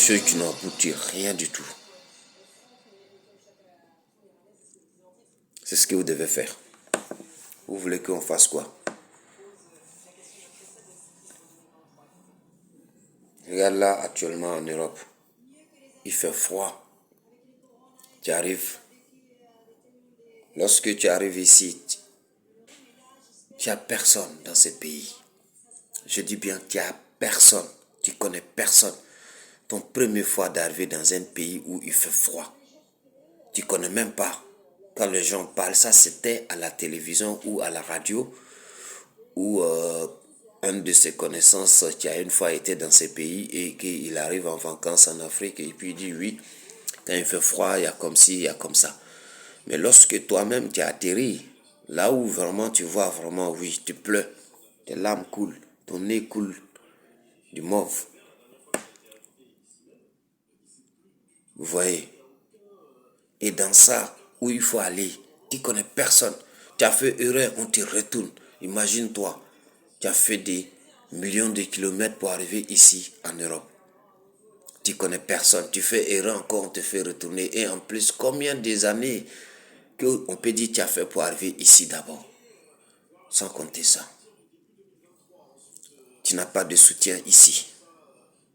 choses qui n'aboutissent rien du tout. C'est ce que vous devez faire. Vous voulez qu'on fasse quoi? Regarde là, actuellement en Europe, il fait froid. Tu arrives. Lorsque tu arrives ici, tu n'as personne dans ce pays. Je dis bien, tu n'as personne. Tu connais personne. Ton première fois d'arriver dans un pays où il fait froid. Tu ne connais même pas. Quand les gens parlent, ça c'était à la télévision ou à la radio, ou un de ses connaissances qui a une fois été dans ces pays et qu'il arrive en vacances en Afrique et puis il dit oui, quand il fait froid, il y a comme ci, il y a comme ça. Mais lorsque toi-même tu as atterri, là où vraiment tu vois vraiment, oui, tu pleures, tes larmes coulent, ton nez coule du mauve. Vous voyez? Et dans ça, où il faut aller, tu ne connais personne. Tu as fait erreur, on te retourne. Imagine-toi, tu as fait des millions de kilomètres pour arriver ici en Europe. Tu ne connais personne. Tu fais erreur encore, on te fait retourner. Et en plus, combien des années qu'on peut dire que tu as fait pour arriver ici d'abord? Sans compter ça. Tu n'as pas de soutien ici.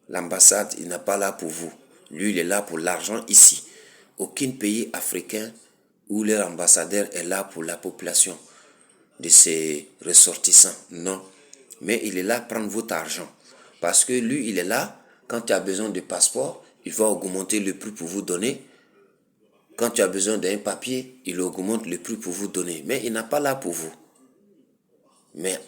L'ambassade, il n'est pas là pour vous. Lui, il est là pour l'argent ici. Aucun pays africain où leur ambassadeur est là pour la population de ses ressortissants. Non. Mais il est là pour prendre votre argent. Parce que lui, il est là, quand tu as besoin de passeport, il va augmenter le prix pour vous donner. Quand tu as besoin d'un papier, il augmente le prix pour vous donner. Mais il n'est pas là pour vous. Mais,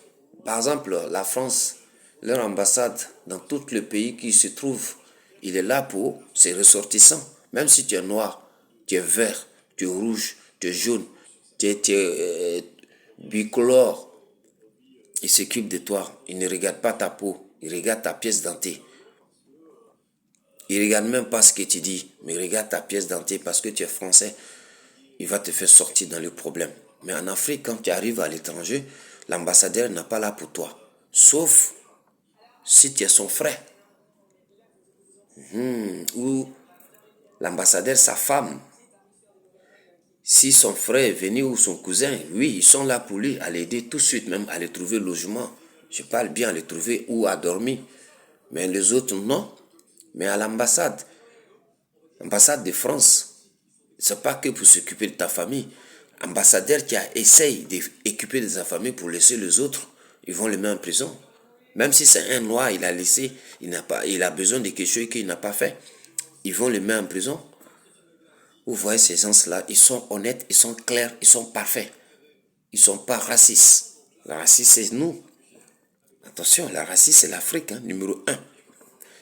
par exemple, la France, leur ambassade, dans tout le pays qui se trouve, il est là pour ses ressortissants. Même si tu es noir, tu es vert, tu es rouge, tu es jaune, tu es bicolore, il s'occupe de toi. Il ne regarde pas ta peau, il regarde ta pièce dentée. Il ne regarde même pas ce que tu dis, mais il regarde ta pièce dentée parce que tu es français. Il va te faire sortir dans le problème. Mais en Afrique, quand tu arrives à l'étranger, l'ambassadeur n'est pas là pour toi. Sauf si tu es son frère. Ou l'ambassadeur, sa femme. Si son frère est venu ou son cousin, oui, ils sont là pour lui, à l'aider tout de suite, même à lui trouver logement. Je parle bien à le trouver ou à dormir. Mais les autres, non. Mais à l'ambassade de France, c'est pas que pour s'occuper de ta famille. Ambassadeur qui essaye d'occuper de sa famille pour laisser les autres, ils vont le mettre en prison. Même si c'est un noir, il a laissé, il a besoin de quelque chose qu'il n'a pas fait. Ils vont le mettre en prison. Vous voyez ces gens-là, ils sont honnêtes, ils sont clairs, ils sont parfaits. Ils ne sont pas racistes. La racisme, c'est nous. Attention, la racisme, c'est l'Afrique, numéro 1.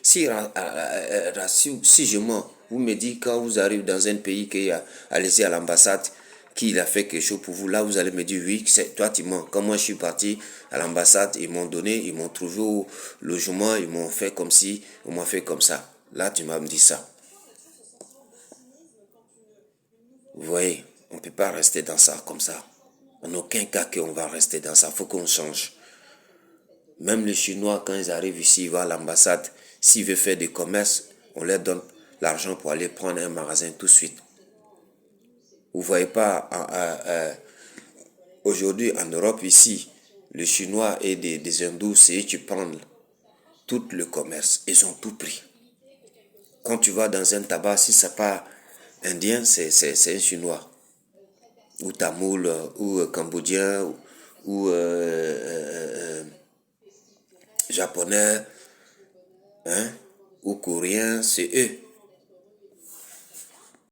Si je mens, vous me dites quand vous arrivez dans un pays qui a laissé à l'ambassade, qu'il a fait quelque chose pour vous, là vous allez me dire oui, c'est toi tu mens. Quand moi je suis parti à l'ambassade, ils m'ont donné, ils m'ont trouvé au logement, ils m'ont fait comme ci, ils m'ont fait comme ça. Là tu m'as dit ça. Vous voyez, on ne peut pas rester dans ça comme ça. En aucun cas qu'on va rester dans ça, il faut qu'on change. Même les Chinois, quand ils arrivent ici, ils vont à l'ambassade, s'ils veulent faire des commerces, on leur donne l'argent pour aller prendre un magasin tout de suite. Vous ne voyez pas, aujourd'hui en Europe, ici, les Chinois et des Hindous, c'est eux qui prennent tout le commerce. Ils ont tout pris. Quand tu vas dans un tabac, si ce n'est pas indien, c'est un Chinois. Ou Tamoul, ou Cambodgien, ou Japonais, ou Coréens, c'est eux.